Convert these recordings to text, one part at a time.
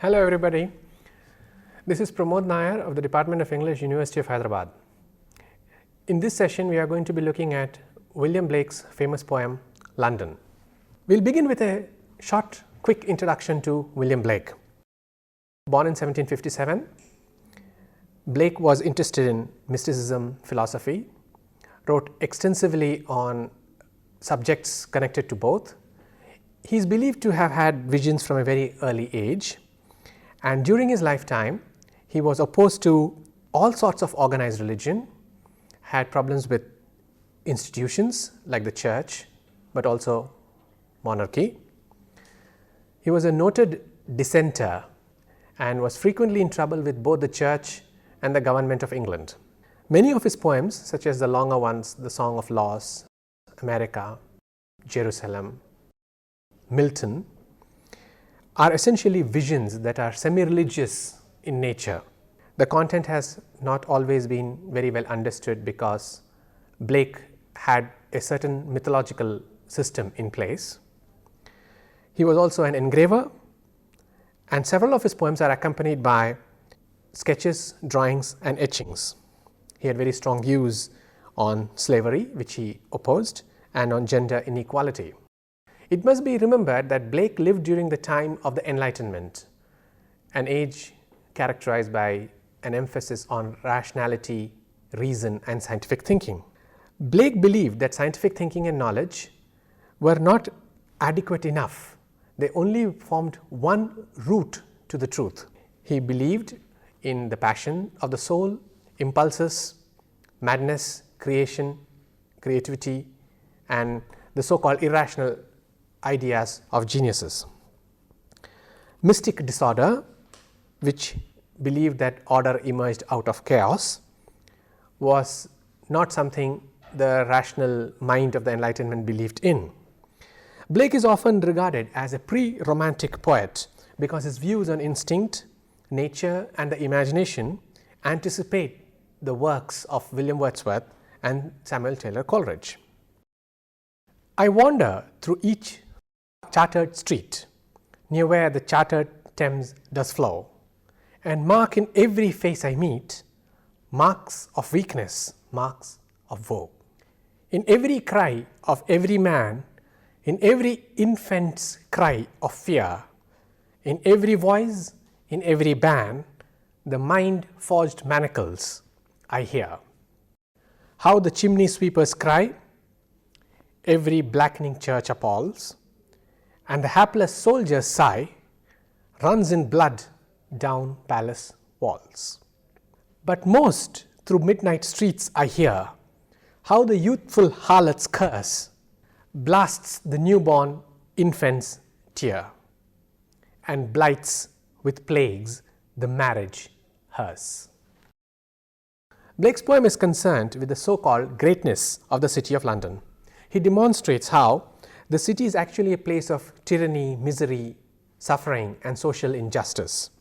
Hello everybody, this is Pramod Nair of the Department of English, University of Hyderabad. In this session we are going to be looking at William Blake's famous poem London. We will begin with a short quick introduction to William Blake. Born in 1757, Blake was interested in mysticism, philosophy, wrote extensively on subjects connected to both. He is believed to have had visions from a very early age, and during his lifetime he was opposed to all sorts of organized religion, had problems with institutions like the church, but also monarchy. He was a noted dissenter and was frequently in trouble with both the church and the government of England. Many of his poems, such as the longer ones, The Song of Laws, America, Jerusalem, Milton, are essentially visions that are semi-religious in nature. The content has not always been very well understood because Blake had a certain mythological system in place. He was also an engraver, and several of his poems are accompanied by sketches, drawings and etchings. He had very strong views on slavery, which he opposed, and on gender inequality. It must be remembered that Blake lived during the time of the Enlightenment, an age characterized by an emphasis on rationality, reason and scientific thinking. Blake believed that scientific thinking and knowledge were not adequate enough. They only formed one route to the truth. He believed in the passion of the soul, impulses, madness, creation, creativity and the so-called irrational ideas of geniuses. Mystic disorder, which believed that order emerged out of chaos, was not something the rational mind of the Enlightenment believed in. Blake is often regarded as a pre-romantic poet because his views on instinct, nature and the imagination anticipate the works of William Wordsworth and Samuel Taylor Coleridge. I wander through each chartered street, near where the chartered Thames does flow, and mark in every face I meet marks of weakness, marks of woe. In every cry of every man, in every infant's cry of fear, in every voice, in every band, the mind-forged manacles I hear. How the chimney sweepers cry, every blackening church appalls, and the hapless soldier's sigh runs in blood down palace walls. But most through midnight streets I hear how the youthful harlot's curse blasts the newborn infant's tear and blights with plagues the marriage hearse. Blake's poem is concerned with the so-called greatness of the city of London. He demonstrates how the city is actually a place of tyranny, misery, suffering and social injustice.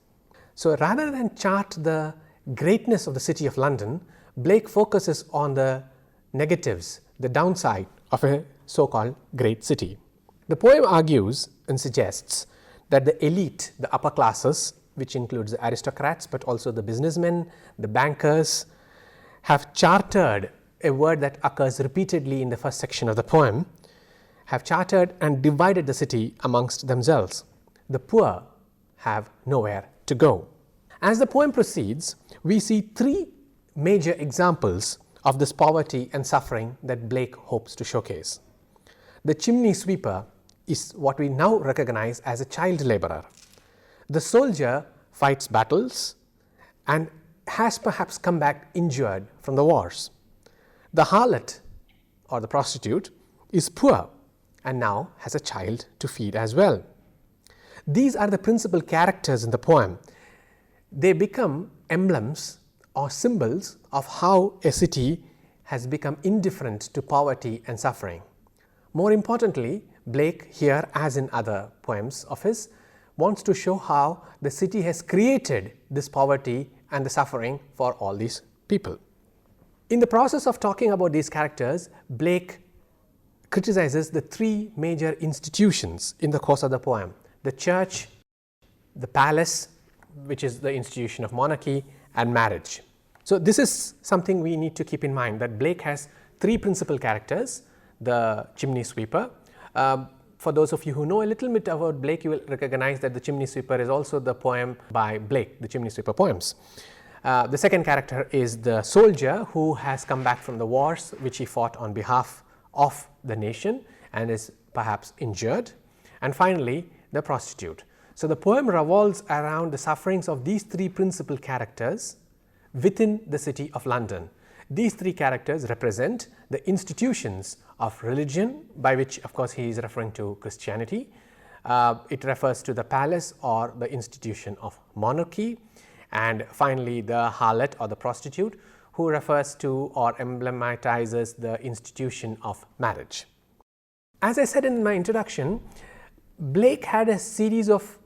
So rather than chart the greatness of the city of London, Blake focuses on the negatives, the downside of a so-called great city. The poem argues and suggests that the elite, the upper classes, which includes the aristocrats but also the businessmen, the bankers, have chartered, a word that occurs repeatedly in the first section of the poem, have chartered and divided the city amongst themselves. The poor have nowhere to go. As the poem proceeds, we see three major examples of this poverty and suffering that Blake hopes to showcase. The chimney sweeper is what we now recognize as a child laborer. The soldier fights battles and has perhaps come back injured from the wars. The harlot or the prostitute is poor and now has a child to feed as well. These are the principal characters in the poem. They become emblems or symbols of how a city has become indifferent to poverty and suffering. More importantly, Blake here, as in other poems of his, wants to show how the city has created this poverty and the suffering for all these people. In the process of talking about these characters, Blake criticizes the three major institutions in the course of the poem: the church, the palace which is the institution of monarchy and marriage. So, this is something we need to keep in mind, that Blake has three principal characters: the chimney sweeper. For those of you who know a little bit about Blake, you will recognize that the chimney sweeper is also the poem by Blake, the chimney sweeper poems. The second character is the soldier who has come back from the wars which he fought on behalf of the nation and is perhaps injured. And finally, the prostitute. So, the poem revolves around the sufferings of these three principal characters within the city of London. These three characters represent the institutions of religion, by which of course he is referring to Christianity. It refers to the palace or the institution of monarchy, and finally the harlot or the prostitute, who refers to or emblematizes the institution of marriage. As I said in my introduction, Blake had a series of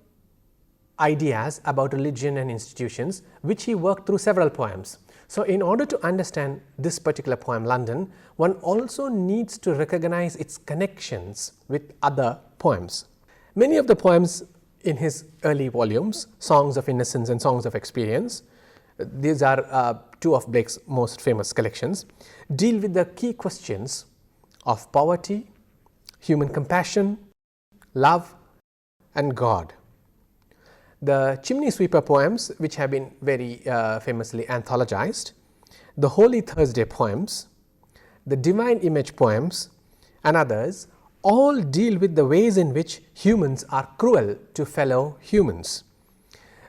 ideas about religion and institutions which he worked through several poems. So, in order to understand this particular poem London, one also needs to recognize its connections with other poems. Many of the poems in his early volumes, Songs of Innocence and Songs of Experience, these are two of Blake's most famous collections, deal with the key questions of poverty, human compassion, love and God. The chimney sweeper poems, which have been very famously anthologized, the Holy Thursday poems, the Divine Image poems and others, all deal with the ways in which humans are cruel to fellow humans.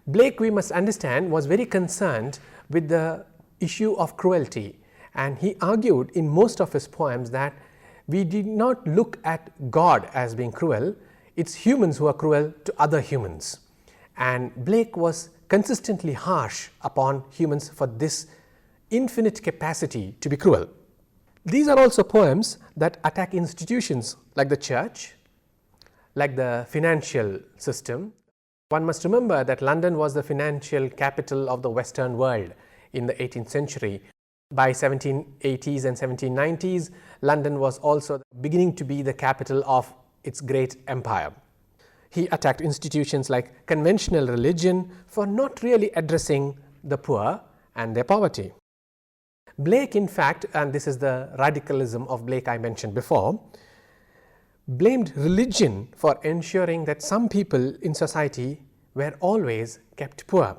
Blake, we must understand, was very concerned with the issue of cruelty, and he argued in most of his poems that we did not look at God as being cruel, it is humans who are cruel to other humans. And Blake was consistently harsh upon humans for this infinite capacity to be cruel. These are also poems that attack institutions like the church, like the financial system. One must remember that London was the financial capital of the Western world in the 18th century. By 1780s and 1790s, London was also beginning to be the capital of its great empire. He attacked institutions like conventional religion for not really addressing the poor and their poverty. Blake, in fact, and this is the radicalism of Blake I mentioned before, blamed religion for ensuring that some people in society were always kept poor.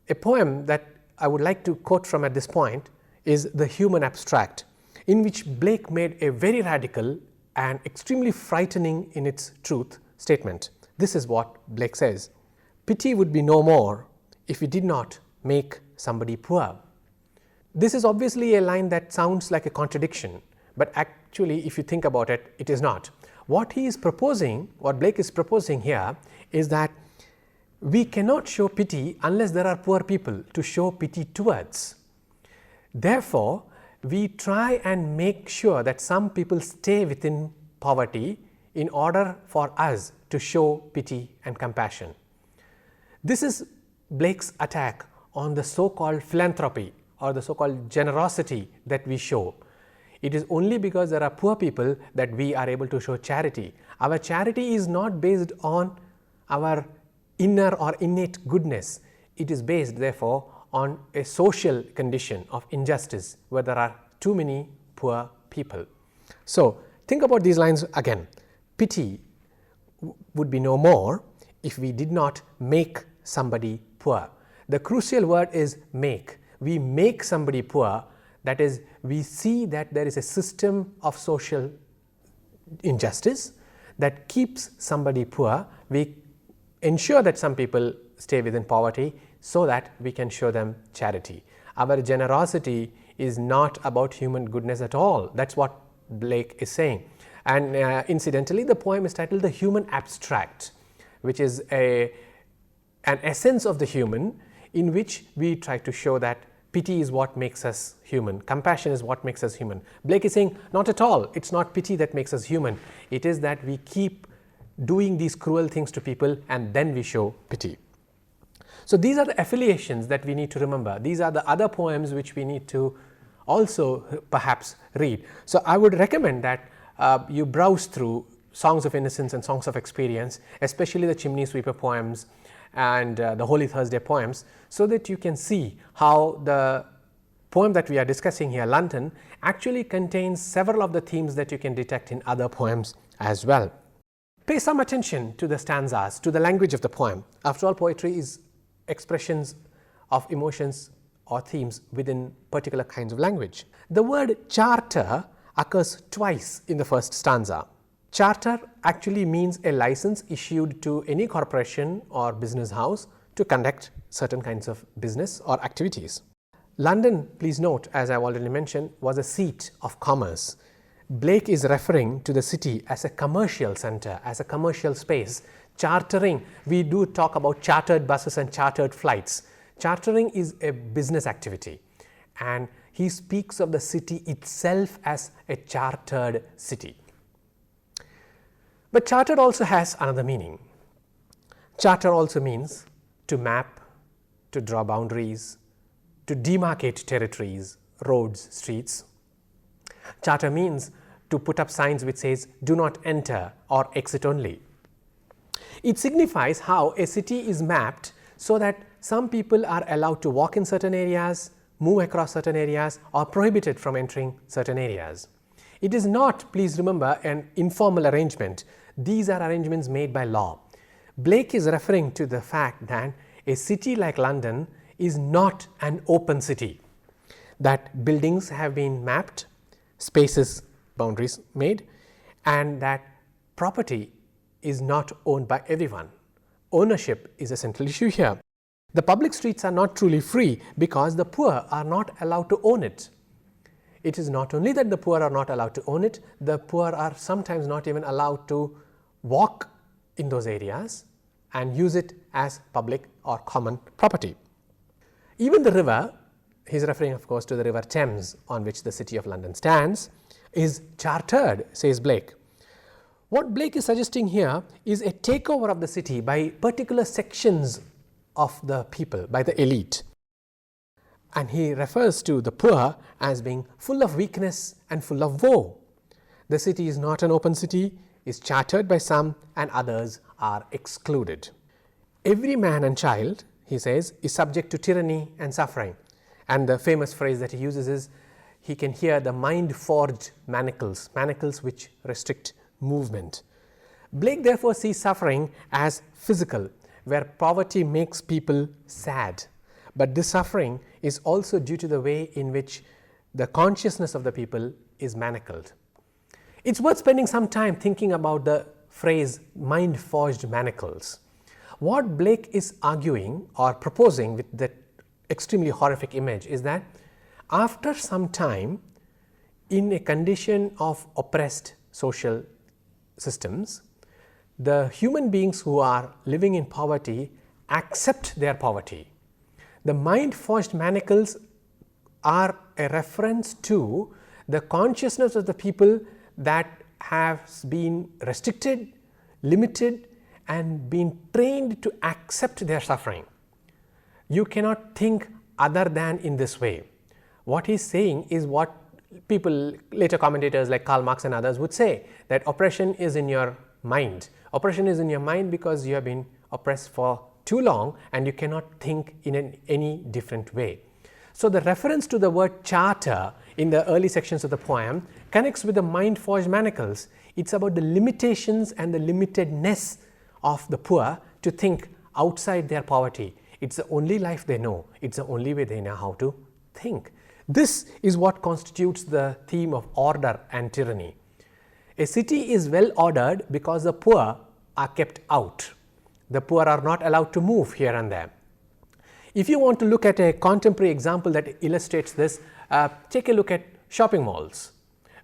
A poem that I would like to quote from at this point is The Human Abstract, in which Blake made a very radical and extremely frightening in its truth statement. This is what Blake says: "Pity would be no more if we did not make somebody poor." This is obviously a line that sounds like a contradiction, but actually if you think about it, it is not. What he is proposing, what Blake is proposing here, is that we cannot show pity unless there are poor people to show pity towards. Therefore, we try and make sure that some people stay within poverty in order for us to show pity and compassion. This is Blake's attack on the so-called philanthropy or the so-called generosity that we show. It is only because there are poor people that we are able to show charity. Our charity is not based on our inner or innate goodness. It is based therefore on a social condition of injustice where there are too many poor people. So, think about these lines again. Pity would be no more if we did not make somebody poor. The crucial word is make. We make somebody poor, that is, we see that there is a system of social injustice that keeps somebody poor. We ensure that some people stay within poverty so that we can show them charity. Our generosity is not about human goodness at all. That is what Blake is saying. And incidentally, the poem is titled The Human Abstract, which is an essence of the human in which we try to show that pity is what makes us human, compassion is what makes us human. Blake is saying not at all, it is not pity that makes us human, it is that we keep doing these cruel things to people and then we show pity. So, these are the affiliations that we need to remember. These are the other poems which we need to also perhaps read. So, I would recommend that you browse through Songs of Innocence and Songs of Experience, especially the chimney sweeper poems, and the Holy Thursday poems, so that you can see how the poem that we are discussing here, London, actually contains several of the themes that you can detect in other poems as well. Pay some attention to the stanzas, to the language of the poem. After all, poetry is expressions of emotions or themes within particular kinds of language. The word charter occurs twice in the first stanza. Charter actually means a license issued to any corporation or business house to conduct certain kinds of business or activities. London, please note, as I have already mentioned, was a seat of commerce. Blake is referring to the city as a commercial center, as a commercial space. Chartering, we do talk about chartered buses and chartered flights. Chartering is a business activity, and he speaks of the city itself as a chartered city. But chartered also has another meaning. Charter also means to map, to draw boundaries, to demarcate territories, roads, streets. Charter means to put up signs which says do not enter or exit only. It signifies how a city is mapped so that some people are allowed to walk in certain areas, move across certain areas, or prohibited from entering certain areas. It is not, please remember, an informal arrangement. These are arrangements made by law. Blake is referring to the fact that a city like London is not an open city, that buildings have been mapped, spaces, boundaries made, and that property is not owned by everyone. Ownership is a central issue here. The public streets are not truly free because the poor are not allowed to own it. It is not only that the poor are not allowed to own it, the poor are sometimes not even allowed to walk in those areas and use it as public or common property. Even the river, he is referring of course to the river Thames on which the city of London stands, is chartered, says Blake. What Blake is suggesting here is a takeover of the city by particular sections of the people, by the elite. And he refers to the poor as being full of weakness and full of woe. The city is not an open city, is chartered by some, and others are excluded. Every man and child, he says, is subject to tyranny and suffering. And the famous phrase that he uses is, he can hear the mind-forged manacles, manacles which restrict movement. Blake therefore sees suffering as physical, where poverty makes people sad. But this suffering is also due to the way in which the consciousness of the people is manacled. It's worth spending some time thinking about the phrase mind-forged manacles. What Blake is arguing or proposing with that extremely horrific image is that after some time, in a condition of oppressed social systems, the human beings who are living in poverty accept their poverty. The mind-forged manacles are a reference to the consciousness of the people that has been restricted, limited, and been trained to accept their suffering. You cannot think other than in this way. What he is saying is what people, later commentators like Karl Marx and others would say, that oppression is in your mind. Oppression is in your mind because you have been oppressed for too long and you cannot think in any different way. So the reference to the word charter in the early sections of the poem connects with the mind-forged manacles. It's about the limitations and the limitedness of the poor to think outside their poverty. It's the only life they know. It's the only way they know how to think. This is what constitutes the theme of order and tyranny. A city is well ordered because the poor are kept out. The poor are not allowed to move here and there. If you want to look at a contemporary example that illustrates this, take a look at shopping malls,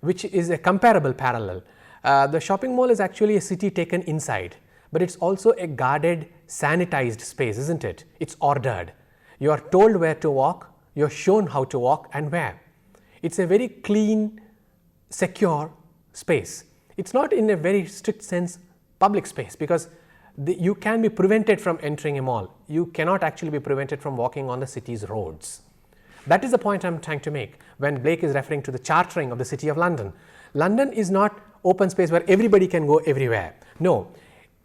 which is a comparable parallel. The shopping mall is actually a city taken inside, but it's also a guarded, sanitized space, isn't it? It's ordered. You are told where to walk, you're shown how to walk and where. It's a very clean, secure space. It's not in a very strict sense public space, because you can be prevented from entering a mall. You cannot actually be prevented from walking on the city's roads. That is the point I'm trying to make when Blake is referring to the chartering of the city of London. London is not open space where everybody can go everywhere. No,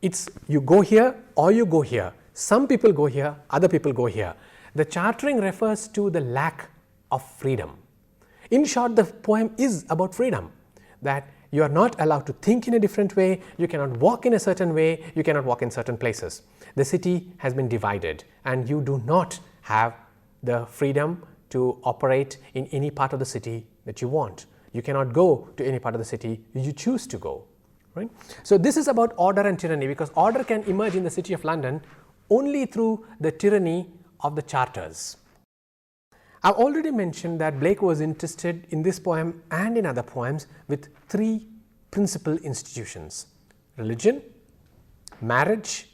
it's you go here or you go here. Some people go here, other people go here. The chartering refers to the lack of freedom. In short, the poem is about freedom, that you are not allowed to think in a different way, you cannot walk in a certain way, you cannot walk in certain places. The city has been divided and you do not have the freedom to operate in any part of the city that you want. You cannot go to any part of the city you choose to go. Right? So, this is about order and tyranny, because order can emerge in the city of London only through the tyranny of the charters. I have already mentioned that Blake was interested in this poem and in other poems with three principal institutions: religion, marriage,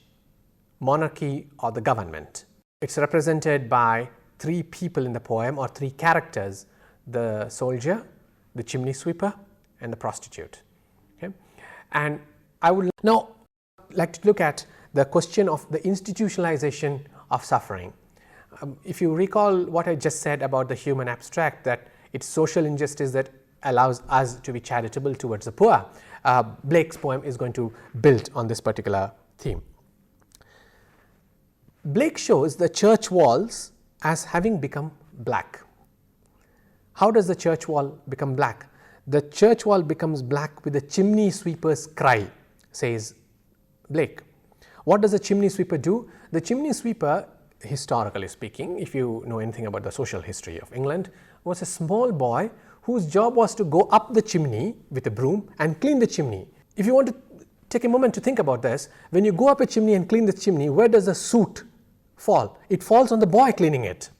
monarchy or the government. It is represented by three people in the poem, or three characters: the soldier, the chimney sweeper and the prostitute. Okay? And I would now like to look at the question of the institutionalization of suffering. If you recall what I just said about the human abstract, that it's social injustice that allows us to be charitable towards the poor, Blake's poem is going to build on this particular theme. Blake shows the church walls as having become black. How does the church wall become black? The church wall becomes black with the chimney sweeper's cry, says Blake. What does the chimney sweeper do? The chimney sweeper, historically speaking, if you know anything about the social history of England, was a small boy whose job was to go up the chimney with a broom and clean the chimney. If you want to take a moment to think about this, when you go up a chimney and clean the chimney, where does the soot fall? It falls on the boy cleaning it,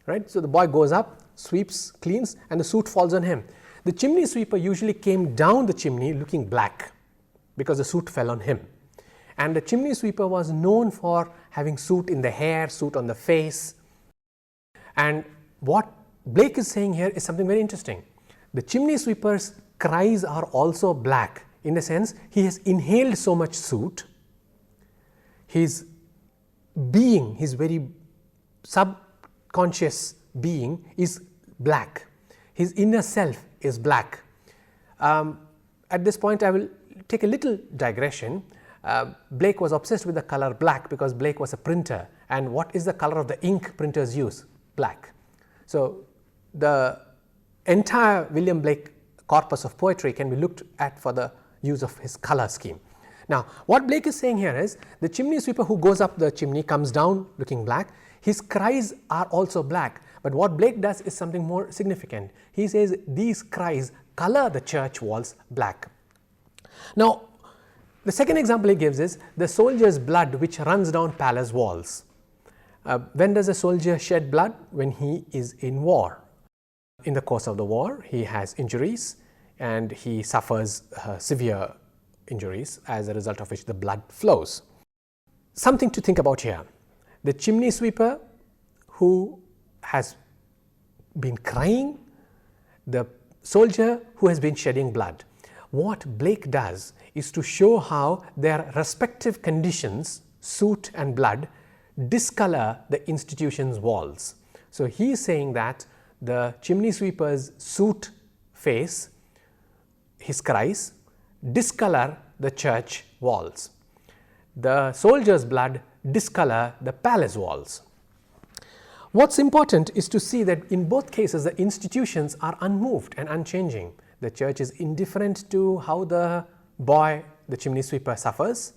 right? So, the boy goes up, sweeps, cleans, and the soot falls on him. The chimney sweeper usually came down the chimney looking black because the soot fell on him. And the chimney sweeper was known for having soot in the hair, soot on the face. And what Blake is saying here is something very interesting. The chimney sweeper's cries are also black, in the sense he has inhaled so much soot, his being, his very subconscious being is black, his inner self is black. At this point I will take a little digression. Blake was obsessed with the color black because Blake was a printer, and what is the color of the ink printers use? Black. So, the entire William Blake corpus of poetry can be looked at for the use of his color scheme. Now, what Blake is saying here is the chimney sweeper who goes up the chimney comes down looking black, his cries are also black, but what Blake does is something more significant. He says these cries color the church walls black. Now, the second example he gives is the soldier's blood which runs down palace walls. When does a soldier shed blood? When he is in war. In the course of the war, he has injuries and he suffers severe injuries, as a result of which the blood flows. Something to think about here. The chimney sweeper who has been crying, the soldier who has been shedding blood. What Blake does is to show how their respective conditions, soot and blood, discolor the institution's walls. So, he is saying that the chimney sweeper's soot face, his cries, discolor the church walls. The soldier's blood discolor the palace walls. What's important is to see that in both cases the institutions are unmoved and unchanging. The church is indifferent to how the boy, the chimney sweeper, suffers.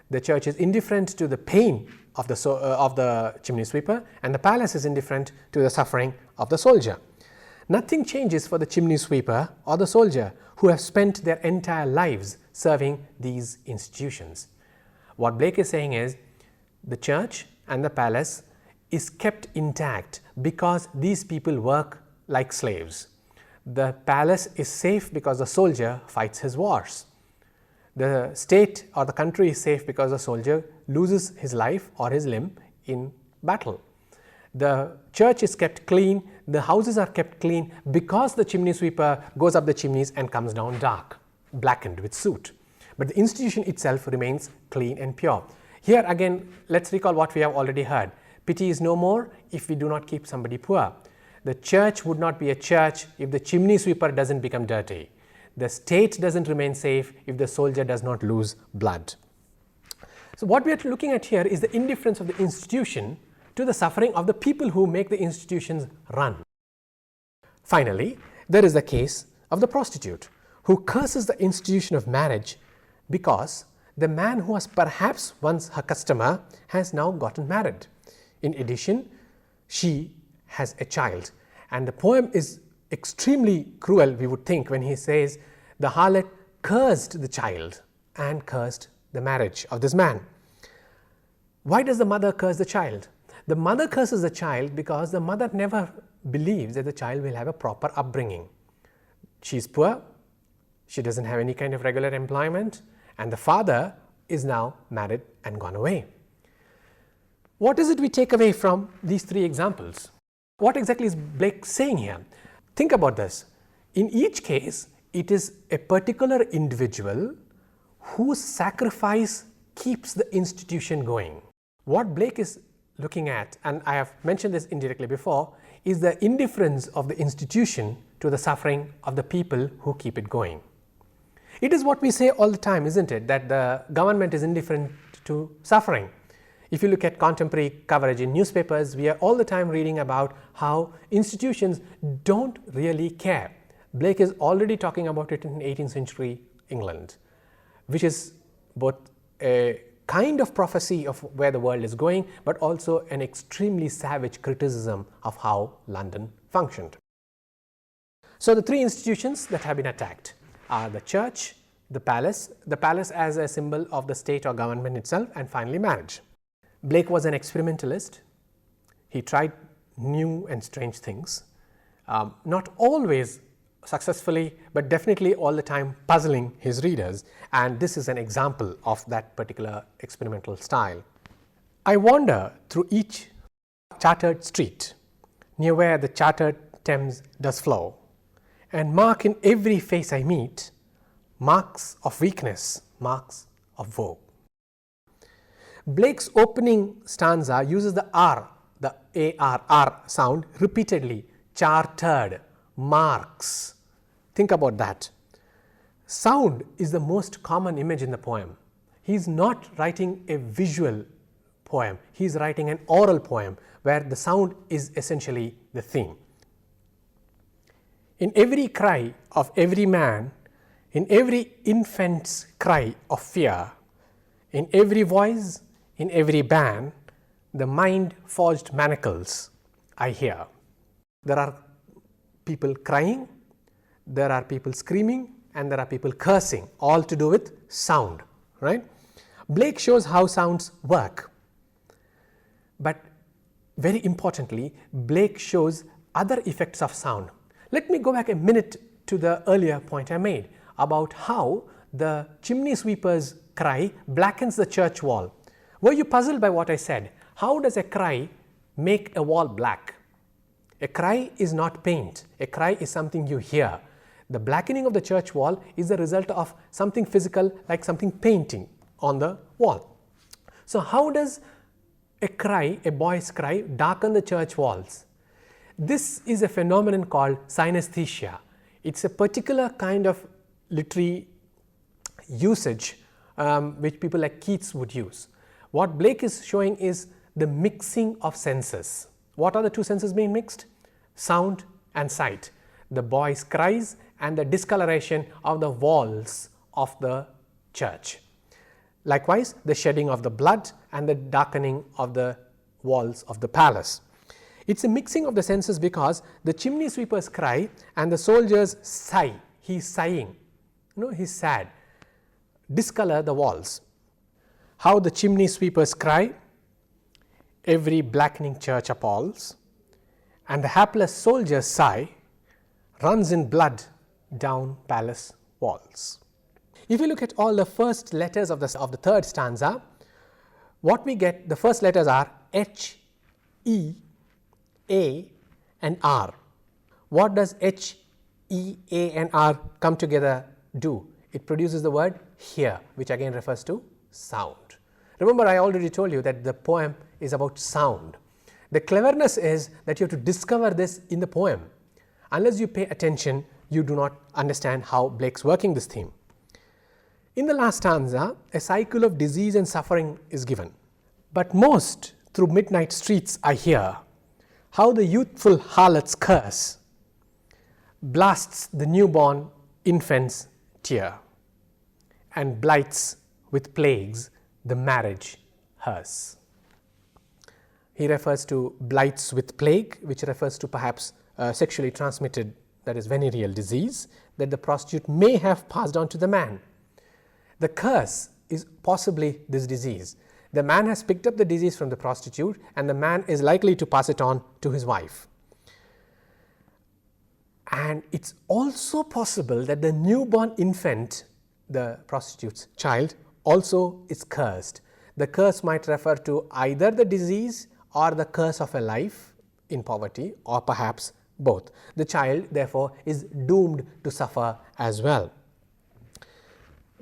The church is indifferent to the pain of the chimney sweeper, and the palace is indifferent to the suffering of the soldier. Nothing changes for the chimney sweeper or the soldier who have spent their entire lives serving these institutions. What Blake is saying is the church and the palace is kept intact because these people work like slaves. The palace is safe because the soldier fights his wars. The state or the country is safe because the soldier loses his life or his limb in battle. The church is kept clean, the houses are kept clean because the chimney sweeper goes up the chimneys and comes down dark, blackened with soot. But the institution itself remains clean and pure. Here again, let us recall what we have already heard. Pity is no more if we do not keep somebody poor. The church would not be a church if the chimney sweeper does not become dirty. The state does not remain safe if the soldier does not lose blood. So, what we are looking at here is the indifference of the institution to the suffering of the people who make the institutions run. Finally, there is the case of the prostitute who curses the institution of marriage because the man who was perhaps once her customer has now gotten married. In addition, she has a child, and the poem is extremely cruel, we would think, when he says the harlot cursed the child and cursed the marriage of this man. Why does the mother curse the child? The mother curses the child because the mother never believes that the child will have a proper upbringing. She is poor, she doesn't have any kind of regular employment, and the father is now married and gone away. What is it we take away from these three examples? What exactly is Blake saying here? Think about this. In each case, it is a particular individual whose sacrifice keeps the institution going. What Blake is looking at, and I have mentioned this indirectly before, is the indifference of the institution to the suffering of the people who keep it going. It is what we say all the time, isn't it, that the government is indifferent to suffering. If you look at contemporary coverage in newspapers, we are all the time reading about how institutions don't really care. Blake is already talking about it in 18th century England, which is both a kind of prophecy of where the world is going, but also an extremely savage criticism of how London functioned. So, the three institutions that have been attacked are the church, the palace as a symbol of the state or government itself, and finally marriage. Blake was an experimentalist. He tried new and strange things, not always successfully, but definitely all the time puzzling his readers, and this is an example of that particular experimental style. I wander through each chartered street near where the chartered Thames does flow, and mark in every face I meet marks of weakness, marks of woe. Blake's opening stanza uses the R, the A-R-R sound repeatedly. Chartered, marks. Think about that. Sound is the most common image in the poem. He is not writing a visual poem, he is writing an oral poem where the sound is essentially the theme. In every cry of every man, in every infant's cry of fear, in every voice, in every band, the mind-forged manacles I hear. There are people crying, there are people screaming, and there are people cursing, all to do with sound, right? Blake shows how sounds work, but very importantly, Blake shows other effects of sound. Let me go back a minute to the earlier point I made about how the chimney sweeper's cry blackens the church wall. Were you puzzled by what I said? How does a cry make a wall black? A cry is not paint. A cry is something you hear. The blackening of the church wall is the result of something physical, like something painting on the wall. So how does a cry, a boy's cry, darken the church walls? This is a phenomenon called synesthesia. It's a particular kind of literary usage which people like Keats would use. What Blake is showing is the mixing of senses. What are the two senses being mixed? Sound and sight. The boy's cries and the discoloration of the walls of the church. Likewise, the shedding of the blood and the darkening of the walls of the palace. It's a mixing of the senses because the chimney sweeper's cry and the soldier's sigh, he's sighing, he's sad, discolor the walls. How the chimney sweeper's cry, every blackening church appalls, and the hapless soldier's sigh runs in blood down palace walls. If you look at all the first letters of the third stanza, what we get, the first letters are H, E, A and R. What does H, E, A and R come together do? It produces the word hear, which again refers to sound. Remember, I already told you that the poem is about sound. The cleverness is that you have to discover this in the poem. Unless you pay attention, you do not understand how Blake's working this theme. In the last stanza, a cycle of disease and suffering is given. But most through midnight streets I hear how the youthful harlot's curse blasts the newborn infant's tear and blights with plagues the marriage hearse. He refers to blights with plague, which refers to perhaps sexually transmitted, that is venereal disease, that the prostitute may have passed on to the man. The curse is possibly this disease. The man has picked up the disease from the prostitute and the man is likely to pass it on to his wife. And it's also possible that the newborn infant, the prostitute's child, also is cursed. The curse might refer to either the disease or the curse of a life in poverty, or perhaps both. The child therefore is doomed to suffer as well.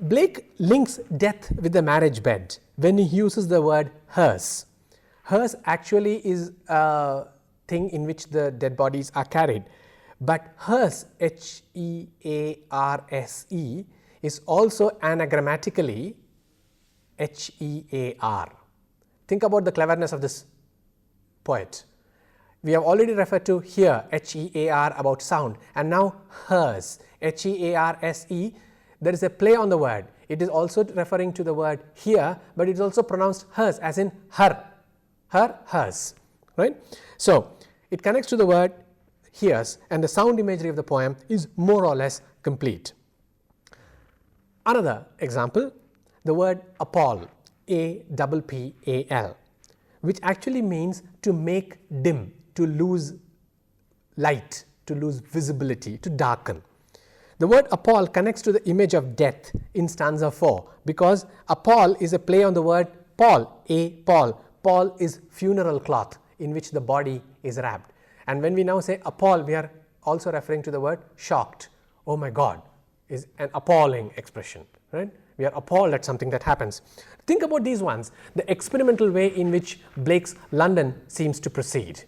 Blake links death with the marriage bed when he uses the word hearse. Hearse actually is a thing in which the dead bodies are carried, but hearse, H-E-A-R-S-E, is also anagrammatically H-E-A-R. Think about the cleverness of this poet. We have already referred to here H-E-A-R about sound, and now hearse, H-E-A-R-S-E. There is a play on the word. It is also referring to the word here, but it is also pronounced hers, as in her, hers, right? So it connects to the word hears, and the sound imagery of the poem is more or less complete. Another example, the word appall, A-P-P-A-L, which actually means to make dim, to lose light, to lose visibility, to darken. The word appall connects to the image of death in stanza 4, because appall is a play on the word pall, a-pall. Pall is funeral cloth in which the body is wrapped. And when we now say appall, we are also referring to the word shocked. Oh my God, is an appalling expression, right? We are appalled at something that happens. Think about these ones, the experimental way in which Blake's London seems to proceed.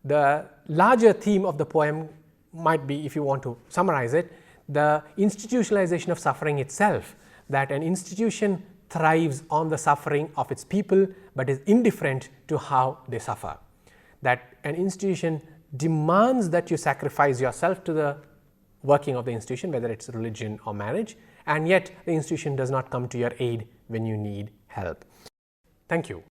The larger theme of the poem might be, if you want to summarize it, the institutionalization of suffering itself, that an institution thrives on the suffering of its people but is indifferent to how they suffer. That an institution demands that you sacrifice yourself to the working of the institution, whether it's religion or marriage, and yet the institution does not come to your aid when you need help. Thank you.